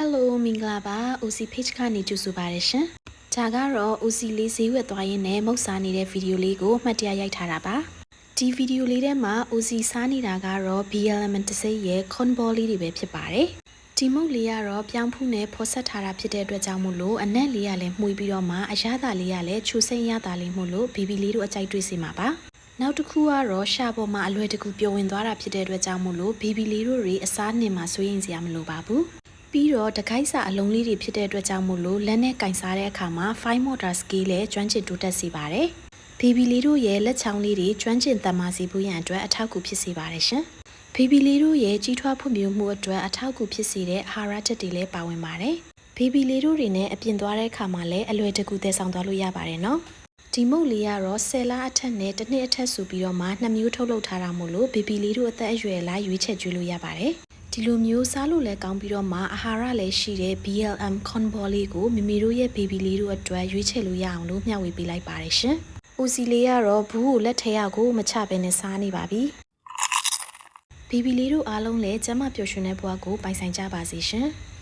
Hello မင်္ဂလာပါ OC page ကနေကြိုဆိုပါရရှင်။ဒါကတော့ OC လေးဈေးဝယ်သွားရင်းနဲ့မုတ်စားနေတဲ့ဗီဒီယိုလေးကိုမှတ်တရရိုက်ထားတာပါ။ဒီဗီဒီယိုလေးထဲမှာ OC စားနေတာကတော့ BLM တစိရဲ့ corn ball လေးတွေပဲဖြစ်ပါတယ်။ဒီမုတ်လေးကတော့ပြောင်းဖူးနဲ့ဖော်ဆက်ထားတာဖြစ်တဲ့အတွက်ကြောင့်မို့လို့အနက်လေးကလည်းမှုပြီးတော့မှအရသာလေးကလည်းချိုစိမ့်ရတာလေးမို့လို့ BB လေးတို့အကြိုက်တွေ့စီမှာပါ။နောက်တစ်ခုကတော့ရှာပေါ်မှာအလွယ်တကူပျော်ဝင်သွားတာဖြစ်တဲ့အတွက်ကြောင့်မို့လို့ BB လေးတို့တွေအစားနှင်မှာစိုးရိမ်စရာမလိုပါဘူး။ပြီးတော့တခိုက်စာအလုံးလေးတွေဖြစ်တဲ့အတွက်ကြောင့်မို့လို့လက်နဲ့ကင်စားတဲ့အခါမှာ fine motor skill နဲ့ကျွမ်းကျင်တိုးတက်စေပါတယ်။ baby လေးတို့ရဲ့လက်ချောင်းလေးတွေကျွမ်းကျင်တတ်မှစေဖို့ရန်အတွက်အထောက်အကူဖြစ်စေပါတယ်ရှင်။ baby လေးတို့ရဲ့ကြီးထွားဖွံ့ဖြိုးမှုအတွက်အထောက်အကူဖြစ်စေတဲ့အာဟာရchấtတွေလည်းပါဝင်ပါတယ်။ baby လေးတို့တွေနဲ့အပြင်သွားတဲ့အခါမှာလည်းအလွယ်တကူသယ်ဆောင်သွားလို့ရပါတယ်နော်။ဒီမုတ်လေးကတော့10လအထက်နဲ့တစ်နှစ်အထက်ဆိုပြီးတော့မှ2မျိုးထုတ်လုပ်ထားတာမို့လို့ baby လေးတို့အသက်အရွယ်လိုက်ရွေးချယ်ကျွေးလို့ရပါတယ်။ဒီလိုမျိုးစားလို့လည်းကောင်းပြီးတော့မှအာဟာရလည်းရှိတဲ့ BLM corn ball လေးကိုမမီတို့ရဲ့ baby လေးတို့အတွက်ရွေးချယ်လို့ရအောင်လို့မျှဝေပေးလိုက်ပါတယ်ရှင်။ OC လေးကတော့ဘူးကိုလက်ထဲရကိုမချဘဲနဲ့စားနေပါပြီ။ baby လေးတို့အားလုံးလည်းကျန်းမာပျော်ရွှင်တဲ့ဘဝကိုပိုင်ဆိုင်ကြပါစေရှင်။